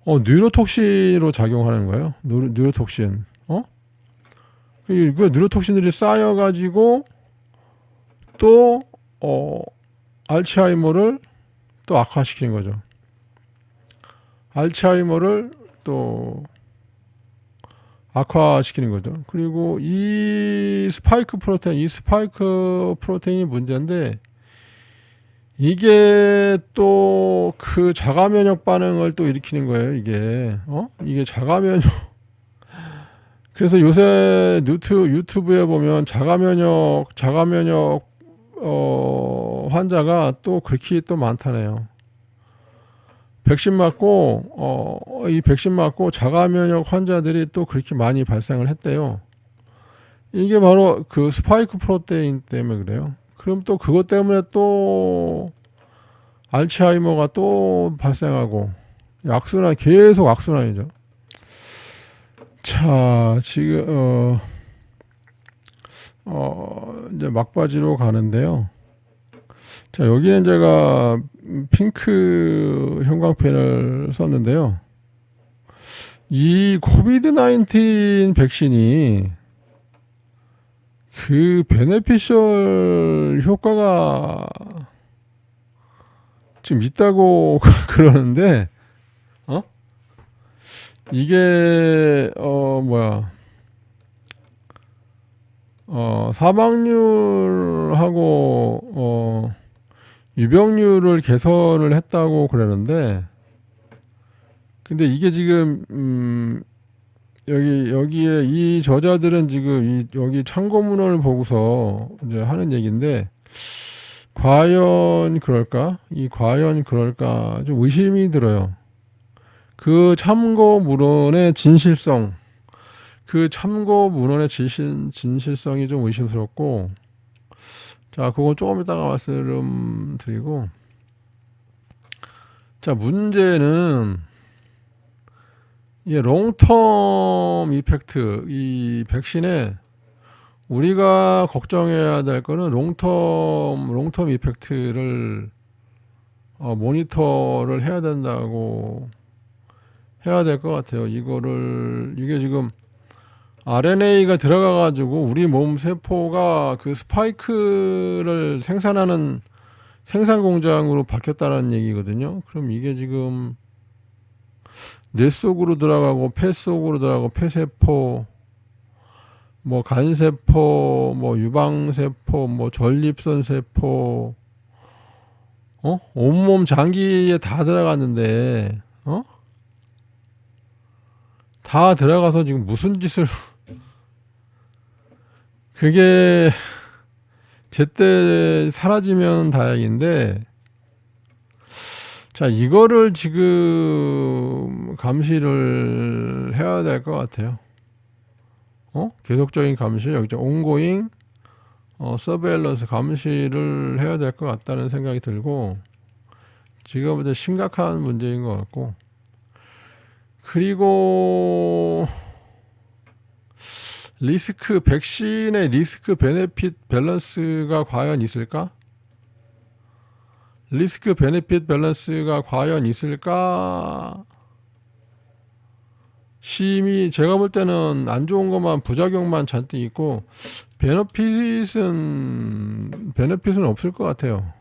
뉴로톡신으로 작용하는 거예요. 뉴로톡신. 그 뉴로톡신들이 쌓여가지고 또 알츠하이머를 또 악화시키는 거죠. 알츠하이머를 또 악화시키는 거죠. 그리고 이 스파이크 프로테인이 문제인데, 이게 또 그 자가 면역 반응을 또 일으키는 거예요. 이게 자가 면역. 그래서 요새 유튜브에 보면 자가 면역 환자가 또 그렇게 또 많다네요. 이 백신 맞고 자가 면역 환자들이 또 그렇게 많이 발생을 했대요. 이게 바로 그 스파이크 프로테인 때문에 그래요. 그럼 또 그것 때문에 또 알츠하이머가 또 발생하고, 계속 악순환이죠. 자, 지금 이제 막바지로 가는데요. 자, 여기는 제가 핑크 형광펜을 썼는데요. 이 코비드 19 백신이 그 베네피셜 효과가 지금 있다고 그러는데, 이게 사망률하고 유병률을 개선을 했다고 그러는데, 근데 이게 지금 여기에 이 저자들은 지금 여기 참고문헌을 보고서 이제 하는 얘기인데, 과연 그럴까 좀 의심이 들어요. 그 참고 문헌의 진실성이 좀 의심스럽고, 자, 그건 조금 이따가 말씀드리고, 자, 문제는 이 롱텀 이펙트, 이 백신에 우리가 걱정해야 될 거는 롱텀 이펙트를 모니터를 해야 된다고 해야 될 것 같아요. 이게 지금 RNA가 들어가가지고 우리 몸 세포가 그 스파이크를 생산하는 생산 공장으로 바뀌었다는 얘기거든요. 그럼 이게 지금 뇌 속으로 들어가고 폐 속으로 들어가고 폐세포, 뭐 간세포, 뭐 유방세포, 뭐 전립선 세포, 온몸 장기에 다 들어갔는데, 다 들어가서 지금 무슨 짓을 그게 제때 사라지면 다행인데, 자, 이거를 지금 감시를 해야 될 것 같아요. 계속적인 감시, 여기 온고잉 서베일런스 감시를 해야 될 것 같다는 생각이 들고, 지금부터 심각한 문제인 것 같고, 그리고 백신의 리스크 베네핏 밸런스가 과연 있을까? 제가 볼 때는 안 좋은 것만, 부작용만 잔뜩 있고, 베네핏은 없을 것 같아요.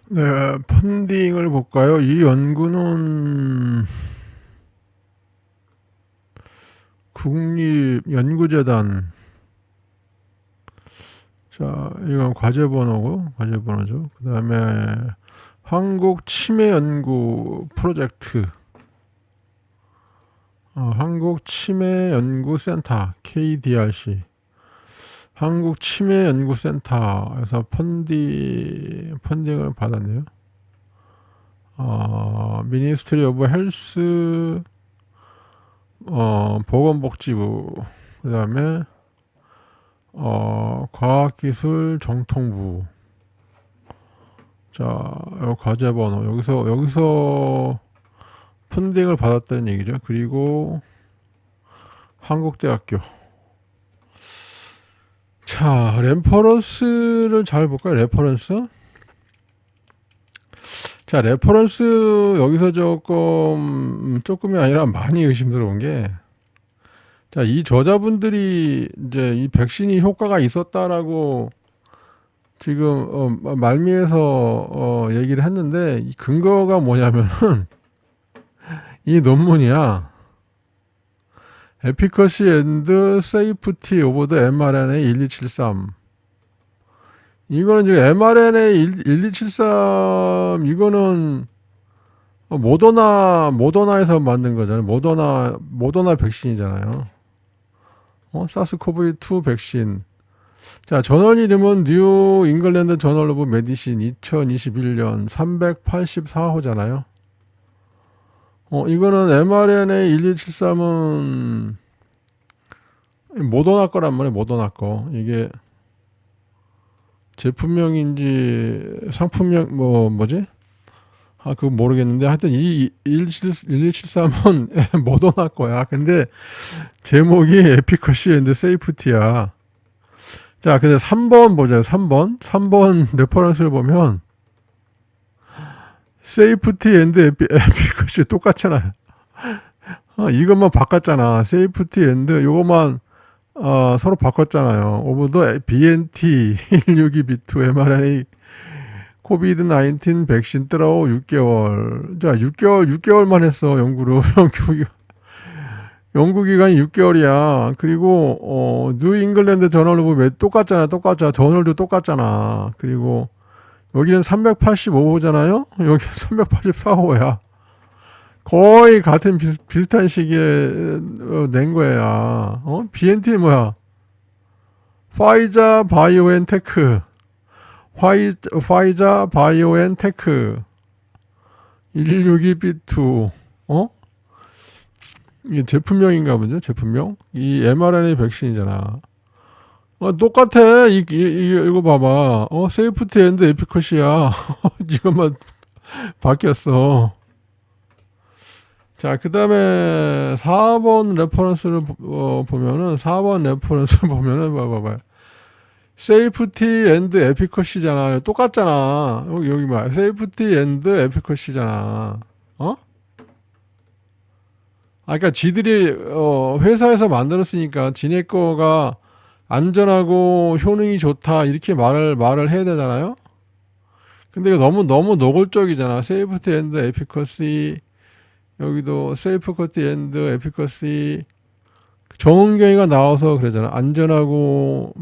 네, 펀딩을 볼까요? 이 연구는 국립연구재단. 자, 이건 과제번호죠. 그 다음에 한국치매연구 프로젝트, 한국치매연구센터 KDRC, 한국치매연구센터에서 펀딩을 받았네요. 미니스트리 오브 헬스, 보건복지부, 그 다음에 과학기술 정통부. 자, 요 과제번호 여기서 펀딩을 받았다는 얘기죠. 그리고 한국대학교. 자, 레퍼런스를 잘 볼까요? 레퍼런스. 자, 레퍼런스 여기서 조금이 아니라 많이 의심스러운 게, 자, 이 저자분들이 이제 이 백신이 효과가 있었다라고 지금 말미에서 얘기를 했는데, 이 근거가 뭐냐면은 이 논문이야. Efficacy and Safety of the mRNA 1273. 이거는 지금 mRNA 1273 이거는 모더나에서 만든 거잖아요. 모더나 백신이잖아요. 사스코브2 백신. 자, 저널 이름은 뉴 잉글랜드 저널 오브 메디신 2021년 384호잖아요. 이거는 mRNA 1273은 모더나 거란 말이에요. 모더나 거. 이게 제품명인지 상품명 뭐지? 그거 모르겠는데 하여튼 이 1273은 모더나 거야. 근데 제목이 에피커시 앤드 세이프티야. 자, 근데 3번 보자. 3번 레퍼런스를 보면 세이프티 앤드 에피커시 똑같잖아. 이것만 바꿨잖아. 세이프티 앤드 요것만 서로 바꿨잖아요. 오브 더 BNT 162B2 mRNA 코비드 19 백신 뜨라오 6개월. 자, 6개월만 했어. 연구 기간이 6개월이야. 그리고 뉴 잉글랜드 저널로 보면 똑같잖아. 저널도 똑같잖아. 그리고 여기는 385호잖아요. 여기는 384호야. 거의 같은 비슷한 시기에 낸 거야. BNT 뭐야? 파이자 바이오엔테크 162B2. 이게 제품명인가 보죠? 제품명? 이 mRNA 백신이잖아. 똑같아. 이거 봐봐. 세이프티 앤드 에피커시야. 이것만 바뀌었어. 자, 그 다음에 4번 레퍼런스를 보면은, 봐봐봐. 세이프티 앤드 에피커시잖아. 똑같잖아. 여기 뭐야. 세이프티 앤드 에피커시잖아. 그러니까 지들이 회사에서 만들었으니까 지네 거가 안전하고 효능이 좋다 이렇게 말을 해야 되잖아요. 근데 이거 너무 노골적이잖아. 세이프티 앤드 에피커시, 여기도 세이프티 앤드 에피커시, 정은경이가 나와서 그러잖아. 안전하고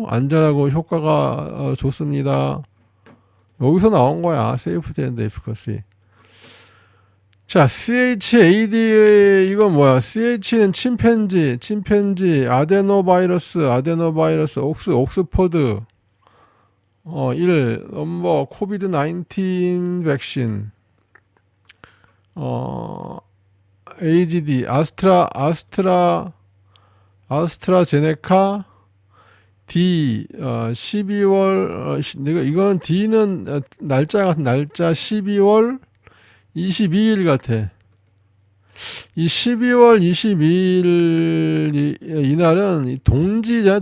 안전하고 효과가 좋습니다. 여기서 나온 거야. 세이프티 앤드 에피커시. 자, CHAD 이건 뭐야? CH는 침팬지, 아데노바이러스, 옥스퍼드, 1, 넘버, 코비드 19 백신, AGD, 아스트라제네카, D, 12월, 이건 D는 날짜 12월 22일 같아. 이 12월 22일 이날은 동지잖아.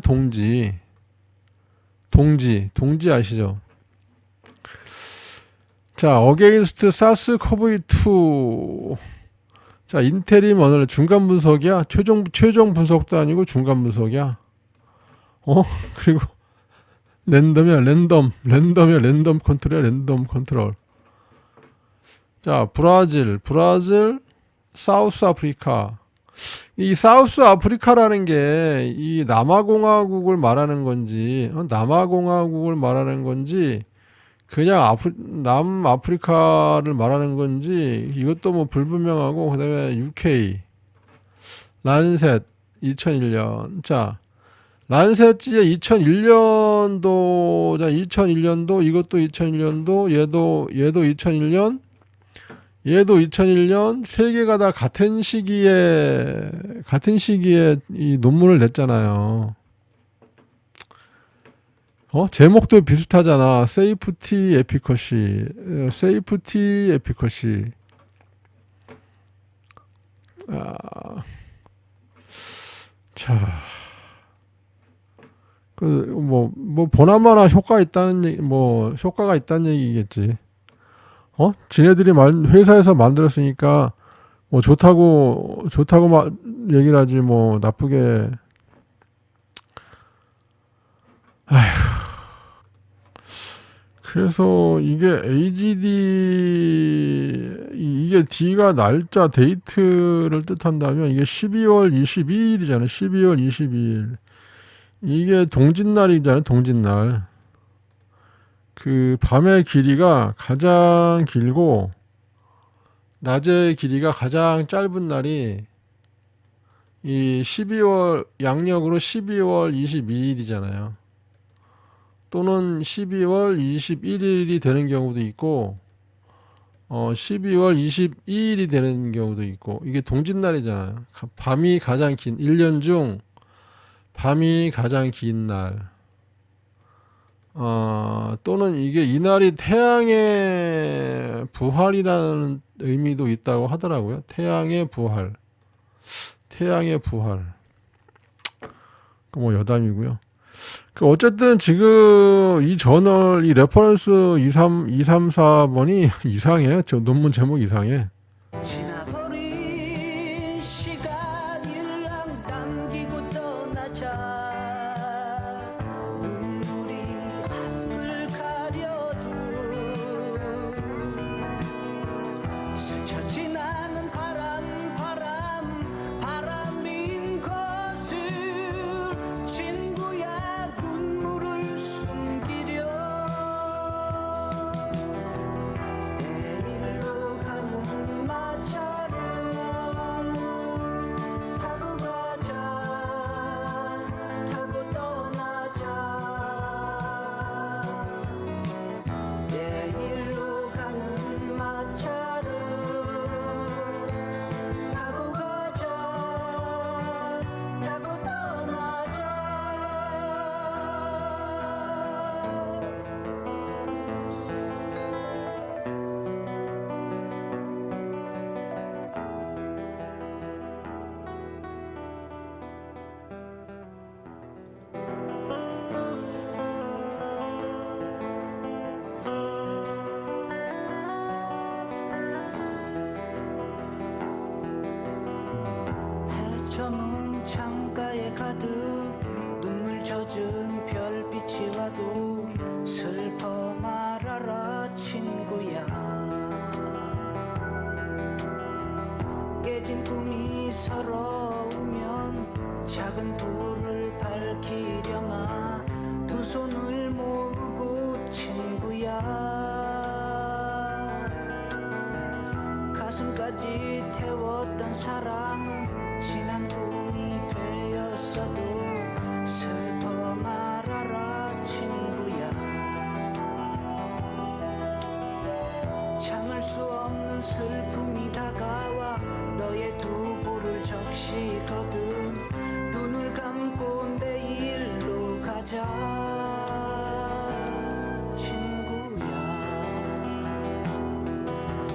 동지 아시죠? 자, 어게인스트 사스코브2. 자, 인테림 어널 중간 분석이야. 최종 분석도 아니고 중간 분석이야. 그리고 랜덤 컨트롤. 자, 브라질, 사우스 아프리카. 이 사우스 아프리카라는 게 이 남아공화국을 말하는 건지, 그냥 남아프리카를 말하는 건지, 이것도 뭐 불분명하고, 그 다음에 UK, 란셋, 2001년. 자, 란셋지에 2001년도, 이것도 2001년도, 얘도 2001년, 세 개가 다 같은 시기에 이 논문을 냈잖아요. 제목도 비슷하잖아. 세이프티 에피커시. 자, 보나마나 효과가 있다는 얘기겠지. 지네들이 회사에서 만들었으니까 뭐 좋다고 얘기를 하지 뭐 나쁘게. 그래서 이게 AGD 이게 D가 날짜 데이트를 뜻한다면 이게 12월 22일이잖아요. 12월 22일. 이게 동짓날이잖아요. 동짓날. 그 밤의 길이가 가장 길고 낮의 길이가 가장 짧은 날이 이 12월 양력으로 12월 22일이잖아요. 또는 12월 21일이 되는 경우도 있고 12월 22일이 되는 경우도 있고 이게 동짓날이잖아요. 밤이 가장 긴 1년 중 밤이 가장 긴 날. 또는 이게 이날이 태양의 부활이라는 의미도 있다고 하더라고요. 태양의 부활. 뭐 여담이고요. 어쨌든 지금 이 저널 이 레퍼런스 234번이 이상해. 저 논문 제목 이상해. 지나버린 시간 일랑 남기고 떠나자 눈물이 앞을 가려도 스쳐 지나는 바람인 것을 친구야 눈물을 숨기려 내일로 가는 마차를 타고 가자 타고 떠나자 내일로 가는 마차를 타고 가자 타고 떠나자 해저문 창가에 가득 눈물 젖은 별빛이 와도 슬퍼 말아라 친구야 깨진 꿈이 서러우면 작은 불을 밝히려마 두 손을 모으고 친구야 가슴까지 태웠던 사랑은 지난 꿈이 되었어도 슬퍼 말아라 친구야 참을 수 없는 슬픔이 다가와 너의 두 볼을 적시거든 눈을 감고 내일로 가자 친구야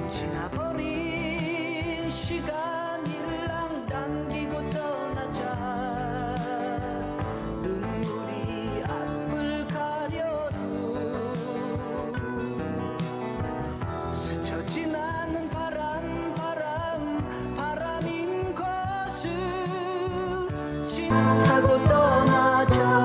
지나버린 시간 일랑 남기고 떠나자 눈물이 앞을 가려도 스쳐 지나는 바람인 것을 타고 떠나자